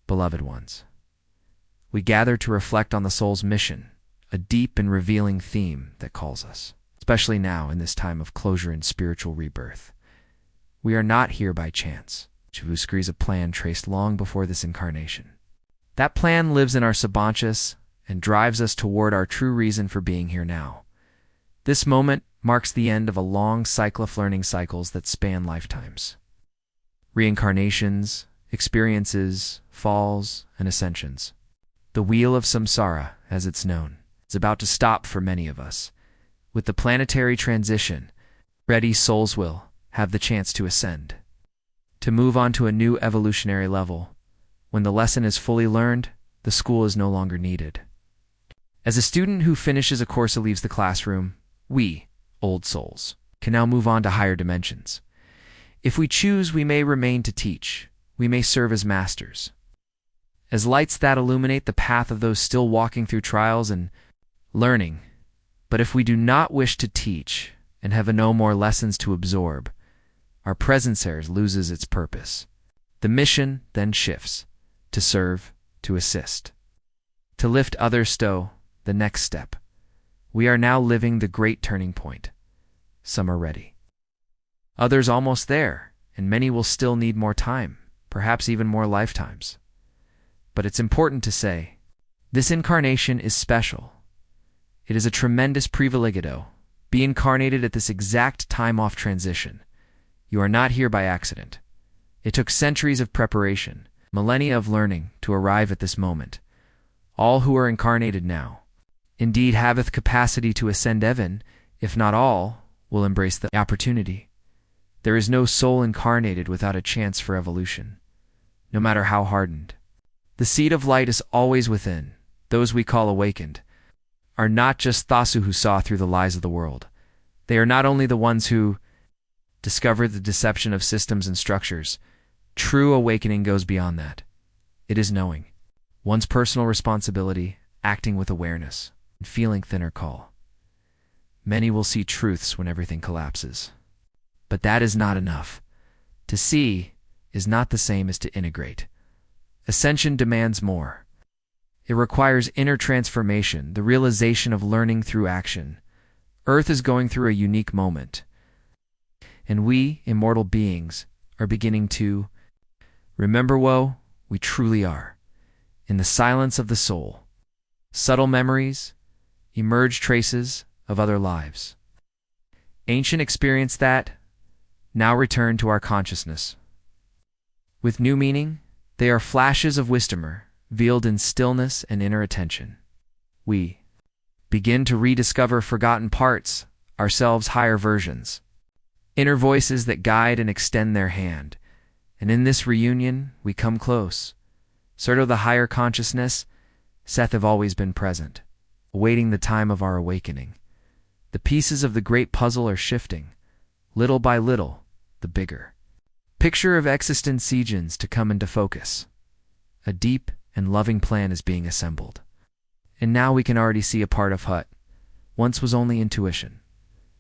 beloved ones. We gather to reflect on the soul's mission, a deep and revealing theme that calls us, especially now in this time of closure and spiritual rebirth. We are not here by chance. Chivuskri's a plan traced long before this incarnation. That plan lives in our subconscious and drives us toward our true reason for being here now. This moment marks the end of a long cycle of learning cycles that span lifetimes. Reincarnations, experiences, falls, and ascensions. The wheel of samsara, as it's known, is about to stop for many of us. With the planetary transition, ready souls will have the chance to ascend, to move on to a new evolutionary level. When the lesson is fully learned, the school is no longer needed. As a student who finishes a course and leaves the classroom, we, old souls, can now move on to higher dimensions. If we choose, we may remain to teach. We may serve as masters, as lights that illuminate the path of those still walking through trials and learning. But if we do not wish to teach and have no more lessons to absorb, our presence here loses its purpose. The mission then shifts to serve, to assist, to lift others to the next step. We are now living the great turning point. Some are ready, others almost there, and many will still need more time, perhaps even more lifetimes. But it's important to say, this incarnation is special. It is a tremendous privilegio. Be incarnated at this exact time off transition. You are not here by accident. It took centuries of preparation, millennia of learning to arrive at this moment. All who are incarnated now, indeed haveth capacity to ascend even, if not all, will embrace the opportunity. There is no soul incarnated without a chance for evolution, no matter how hardened. The seed of light is always within. Those we call awakened are not just Thasu who saw through the lies of the world. They are not only the ones who discovered the deception of systems and structures. True awakening goes beyond that. It is knowing one's personal responsibility, acting with awareness, and feeling thinner call. Many will see truths when everything collapses. But that is not enough. To see is not the same as to integrate. Ascension demands more. It requires inner transformation, the realization of learning through action. Earth is going through a unique moment, and we, immortal beings, are beginning to remember woe we truly are. In the silence of the soul, subtle memories emerge, traces of other lives. Ancient experience that now return to our consciousness. With new meaning, they are flashes of wisdom, veiled in stillness and inner attention. We begin to rediscover forgotten parts, ourselves higher versions, inner voices that guide and extend their hand. And in this reunion, we come close. Sort of the higher consciousness, Seth have always been present, awaiting the time of our awakening. The pieces of the great puzzle are shifting, little by little, the bigger picture of existence to come into focus. A deep and loving plan is being assembled. And now we can already see a part of what once was only intuition.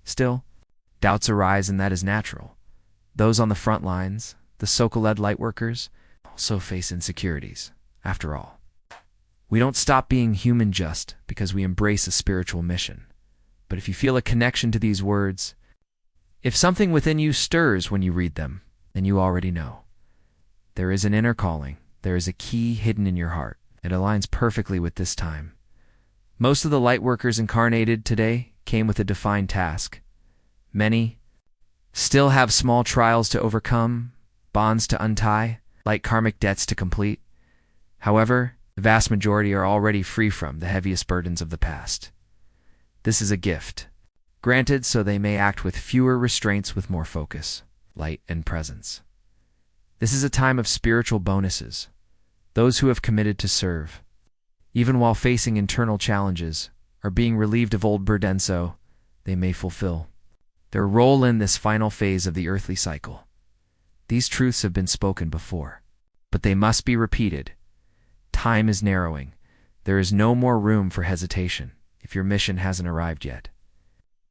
Still, doubts arise, and that is natural. Those on the front lines, the so-called light workers, also face insecurities. After all, we don't stop being human just because we embrace a spiritual mission. But if you feel a connection to these words, if something within you stirs when you read them, then you already know. There is an inner calling. There is a key hidden in your heart. It aligns perfectly with this time. Most of the light workers incarnated today came with a defined task. Many still have small trials to overcome, bonds to untie, light karmic debts to complete. However, the vast majority are already free from the heaviest burdens of the past. This is a gift, granted so they may act with fewer restraints with more focus, light, and presence. This is a time of spiritual bonuses. Those who have committed to serve, even while facing internal challenges, are being relieved of old burden so they may fulfill their role in this final phase of the earthly cycle. These truths have been spoken before, but they must be repeated. Time is narrowing. There is no more room for hesitation if your mission hasn't arrived yet.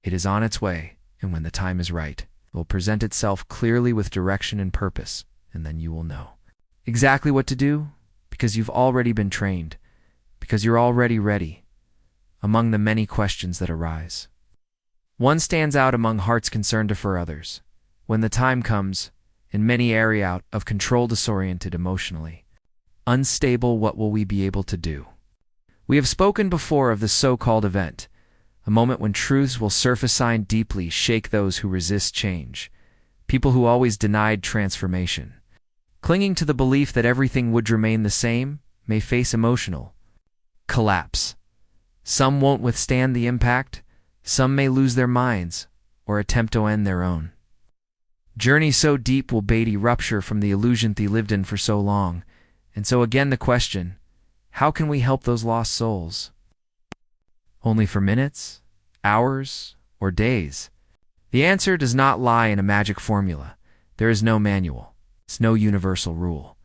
It is on its way, and when the time is right, it will present itself clearly with direction and purpose, and then you will know exactly what to do, because you've already been trained, because you're already ready. Among the many questions that arise, one stands out among hearts concerned for others. When the time comes, in many area out of control, disoriented emotionally, unstable, what will we be able to do? We have spoken before of the so-called event, a moment when truths will surface and deeply shake those who resist change, people who always denied transformation. Clinging to the belief that everything would remain the same may face emotional collapse. Some won't withstand the impact, some may lose their minds or attempt to end their own. Journey so deep will Beatty rupture from the illusion they lived in for so long, and so again the question, how can we help those lost souls? Only for minutes, hours, or days? The answer does not lie in a magic formula. There is no manual. It's no universal rule.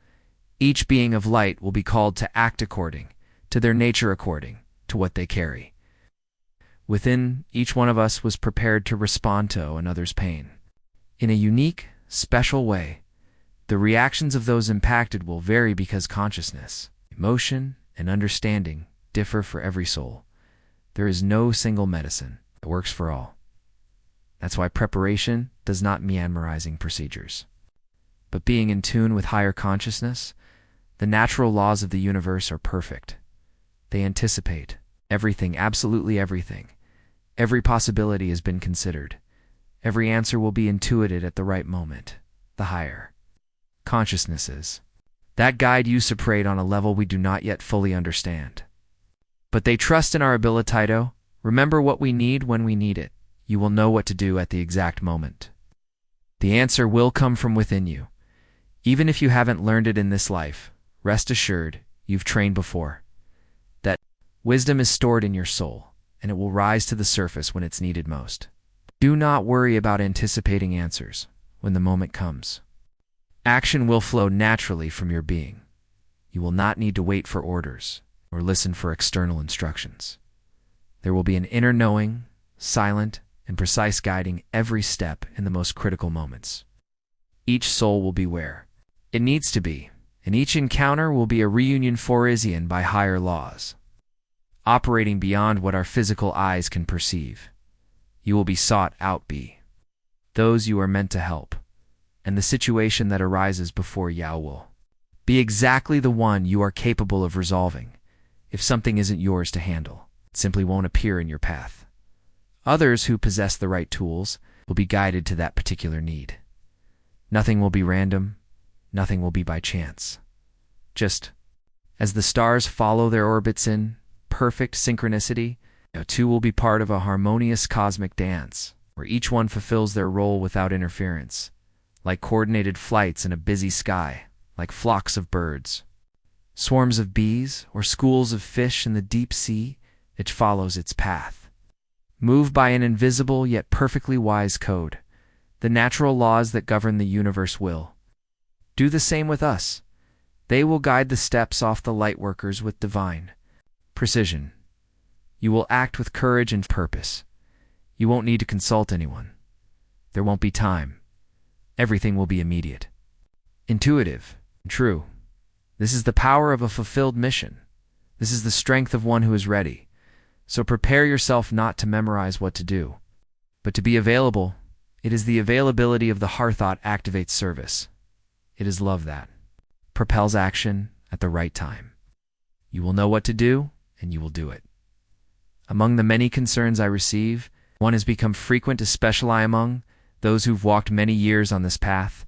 Each being of light will be called to act according to their nature, according to what they carry. Within, each one of us was prepared to respond to another's pain. In a unique, special way, the reactions of those impacted will vary because consciousness, emotion, and understanding differ for every soul. There is no single medicine that works for all. That's why preparation does not mean memorizing procedures, but being in tune with higher consciousness. The natural laws of the universe are perfect. They anticipate everything, absolutely everything. Every possibility has been considered. Every answer will be intuited at the right moment. The higher consciousnesses that guide you operate on a level we do not yet fully understand. But they trust in our ability to remember what we need when we need it. You will know what to do at the exact moment. The answer will come from within you. Even if you haven't learned it in this life, rest assured you've trained before. That wisdom is stored in your soul, and it will rise to the surface when it's needed most. Do not worry about anticipating answers when the moment comes. Action will flow naturally from your being. You will not need to wait for orders or listen for external instructions. There will be an inner knowing, silent, and precise, guiding every step in the most critical moments. Each soul will be where it needs to be, and each encounter will be a reunion Foresian by higher laws, operating beyond what our physical eyes can perceive. You will be sought out by those you are meant to help, and the situation that arises before you will be exactly the one you are capable of resolving. If something isn't yours to handle, it simply won't appear in your path. Others who possess the right tools will be guided to that particular need. Nothing will be random, nothing will be by chance. Just as the stars follow their orbits in perfect synchronicity, two will be part of a harmonious cosmic dance, where each one fulfills their role without interference, like coordinated flights in a busy sky, like flocks of birds, swarms of bees, or schools of fish in the deep sea. It follows its path, moved by an invisible yet perfectly wise code. The natural laws that govern the universe will do the same with us. They will guide the steps off the lightworkers with divine precision. You will act with courage and purpose. You won't need to consult anyone. There won't be time. Everything will be immediate, intuitive, and true. This is the power of a fulfilled mission. This is the strength of one who is ready. So prepare yourself not to memorize what to do, but to be available. It is the availability of the heart thought activates service. It is love that propels action at the right time. You will know what to do, and you will do it. Among the many concerns I receive, one has become frequent, especially among those who've walked many years on this path.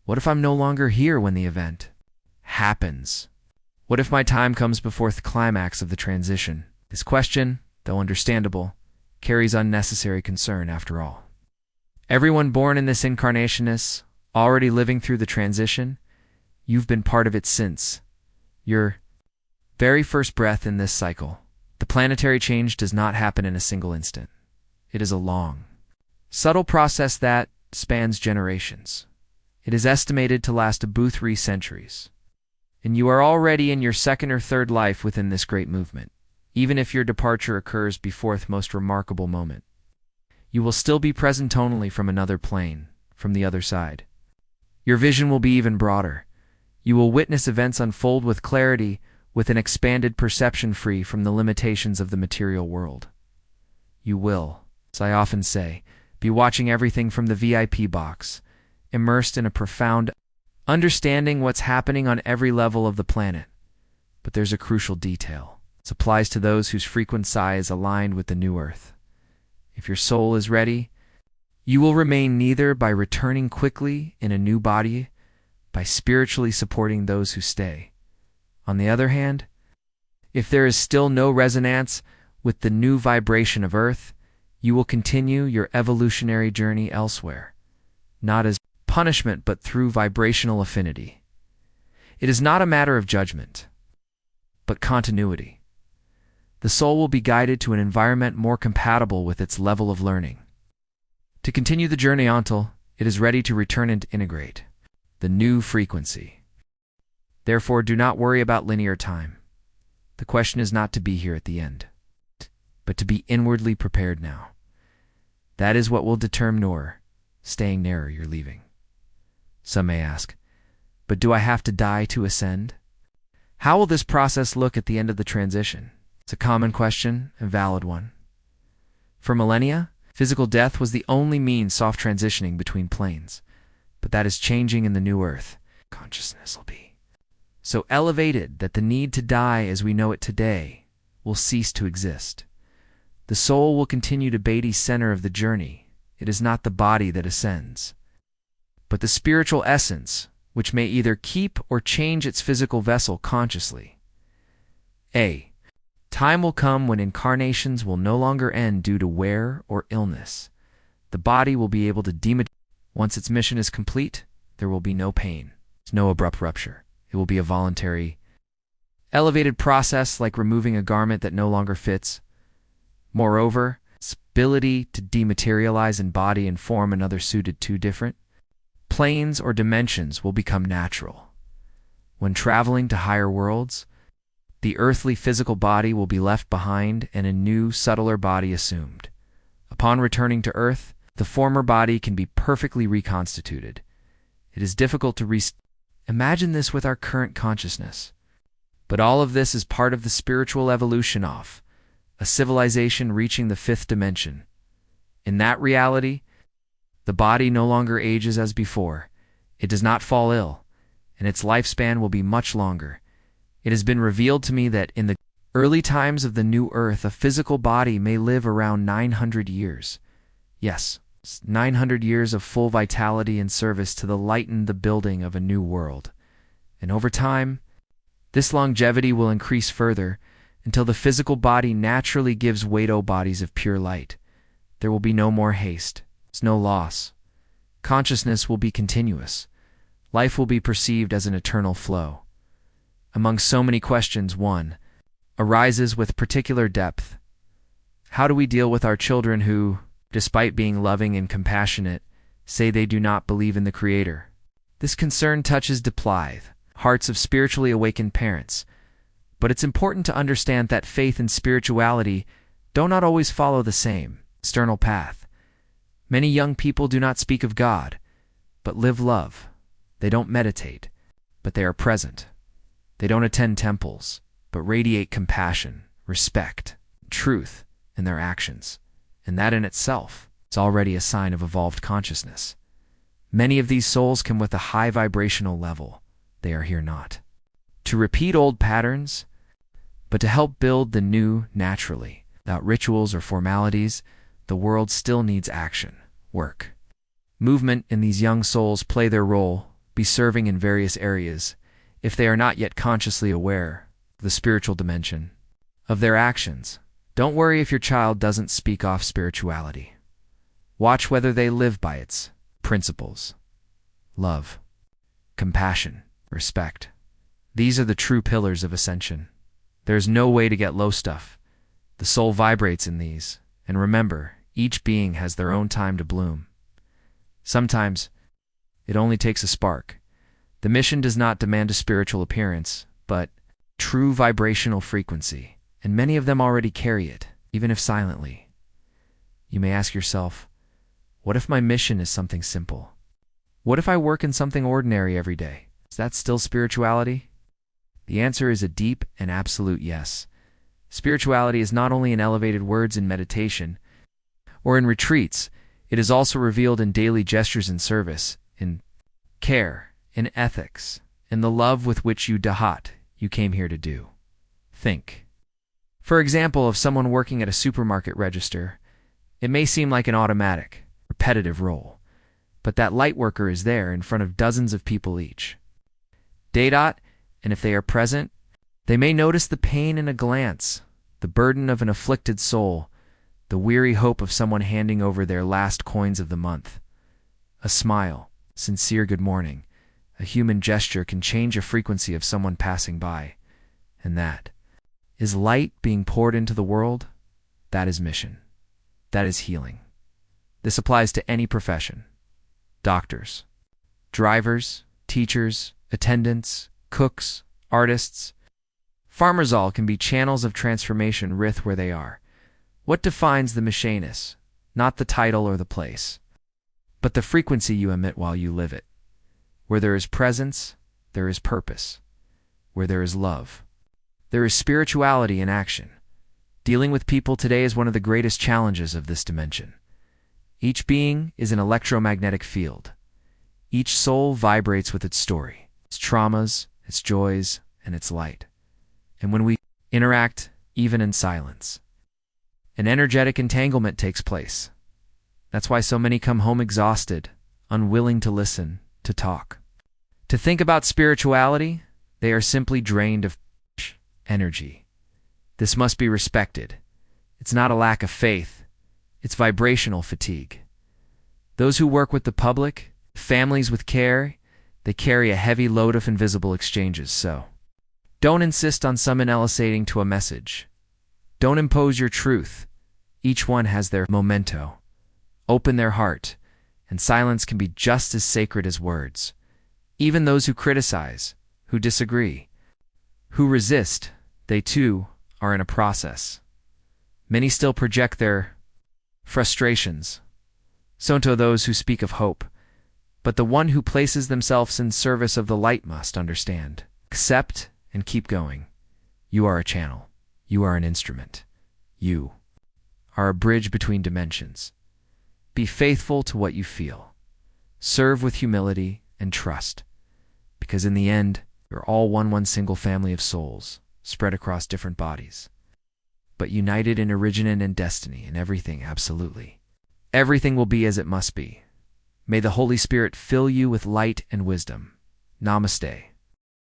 What if I'm no longer here when the event happens? What if my time comes before the climax of the transition? This question, though understandable, carries unnecessary concern after all. Everyone born in this incarnation is already living through the transition. You've been part of it since your very first breath in this cycle. The planetary change does not happen in a single instant. It is a long, subtle process that spans generations. It is estimated to last about 3 centuries. And you are already in your second or third life within this great movement. Even if your departure occurs before the most remarkable moment, you will still be present tonally from another plane, from the other side. Your vision will be even broader. You will witness events unfold with clarity, with an expanded perception free from the limitations of the material world. You will, as I often say, be watching everything from the VIP box, immersed in a profound understanding what's happening on every level of the planet. But there's a crucial detail. This applies to those whose frequent psi is aligned with the new earth. If your soul is ready, you will remain neither by returning quickly in a new body, by spiritually supporting those who stay. On the other hand, if there is still no resonance with the new vibration of earth, you will continue your evolutionary journey elsewhere, not as punishment but through vibrational affinity. It is not a matter of judgment, but continuity. The soul will be guided to an environment more compatible with its level of learning, to continue the journey until it is ready to return and integrate the new frequency. Therefore, do not worry about linear time. The question is not to be here at the end, but to be inwardly prepared now. That is what will determine your staying near or your leaving. Some may ask, but do I have to die to ascend? How will this process look at the end of the transition? It's a common question, a valid one. For millennia, physical death was the only means soft transitioning between planes. But that is changing in the new earth. Consciousness will be so elevated that the need to die as we know it today will cease to exist. The soul will continue to be center of the journey. It is not the body that ascends, but the spiritual essence, which may either keep or change its physical vessel consciously. Time will come when incarnations will no longer end due to wear or illness. The body will be able to dematerialize. Once its mission is complete, there will be no pain, no abrupt rupture. It will be a voluntary, elevated process like removing a garment that no longer fits. Moreover, its ability to dematerialize in body and form another suited to different planes or dimensions will become natural. When traveling to higher worlds, the earthly physical body will be left behind and a new, subtler body assumed. Upon returning to Earth, the former body can be perfectly reconstituted. It is difficult to imagine this with our current consciousness. But all of this is part of the spiritual evolution of a civilization reaching the fifth dimension. In that reality, the body no longer ages as before. It does not fall ill, and its lifespan will be much longer. It has been revealed to me that in the early times of the new earth, a physical body may live around 900 years. Yes, 900 years of full vitality and service to lighten the building of a new world. And over time, this longevity will increase further until the physical body naturally gives way to bodies of pure light. There will be no more haste, no loss. Consciousness will be continuous. Life will be perceived as an eternal flow. Among so many questions, one arises with particular depth. How do we deal with our children who, despite being loving and compassionate, say they do not believe in the Creator? This concern touches the hearts of spiritually awakened parents, but it's important to understand that faith and spirituality do not always follow the same external path. Many young people do not speak of God, but live love. They don't meditate, but they are present. They don't attend temples, but radiate compassion, respect, truth in their actions. And that in itself is already a sign of evolved consciousness. Many of these souls come with a high vibrational level. They are here not to repeat old patterns, but to help build the new naturally. Without rituals or formalities, the world still needs action, work, movement, and these young souls play their role, be serving in various areas, if they are not yet consciously aware of the spiritual dimension of their actions. Don't worry if your child doesn't speak off spirituality. Watch whether they live by its principles. Love, compassion, respect. These are the true pillars of ascension. There's no way to get low stuff. The soul vibrates in these. And remember, each being has their own time to bloom. Sometimes, it only takes a spark. The mission does not demand a spiritual appearance, but true vibrational frequency. And many of them already carry it, even if silently. You may ask yourself, what if my mission is something simple? What if I work in something ordinary every day? Is that still spirituality? The answer is a deep and absolute yes. Spirituality is not only in elevated words in meditation or in retreats, it is also revealed in daily gestures in service, in care, in ethics, in the love with which you came here to do. Think. For example, of someone working at a supermarket register, it may seem like an automatic, repetitive role, but that light worker is there in front of dozens of people each day. And if they are present, they may notice the pain in a glance, the burden of an afflicted soul, the weary hope of someone handing over their last coins of the month. A smile, sincere good morning, a human gesture can change a frequency of someone passing by. And that is light being poured into the world. That is mission. That is healing. This applies to any profession. Doctors, drivers, teachers, attendants, cooks, artists, farmers, all can be channels of transformation where they are. What defines the machinist? Not the title or the place, but the frequency you emit while you live it. Where there is presence, there is purpose. Where there is love, there is spirituality in action. Dealing with people today is one of the greatest challenges of this dimension. Each being is an electromagnetic field. Each soul vibrates with its story, its traumas, its joys, and its light. And when we interact, even in silence, an energetic entanglement takes place. That's why so many come home exhausted, unwilling to listen, to talk, to think about spirituality. They are simply drained of energy. This must be respected. It's not a lack of faith. It's vibrational fatigue. Those who work with the public, families with care, they carry a heavy load of invisible exchanges. So don't insist on someone eliciting to a message. Don't impose your truth. Each one has their memento. Open their heart, and silence can be just as sacred as words. Even those who criticize, who disagree, who resist, they too are in a process. Many still project their frustrations. So to those who speak of hope. But the one who places themselves in service of the light must understand, accept, and keep going. You are a channel. You are an instrument. You are a bridge between dimensions. Be faithful to what you feel. Serve with humility and trust. Because in the end, you're all one single family of souls, spread across different bodies, but united in origin and in destiny, and everything, absolutely. Everything will be as it must be. May the Holy Spirit fill you with light and wisdom. Namaste.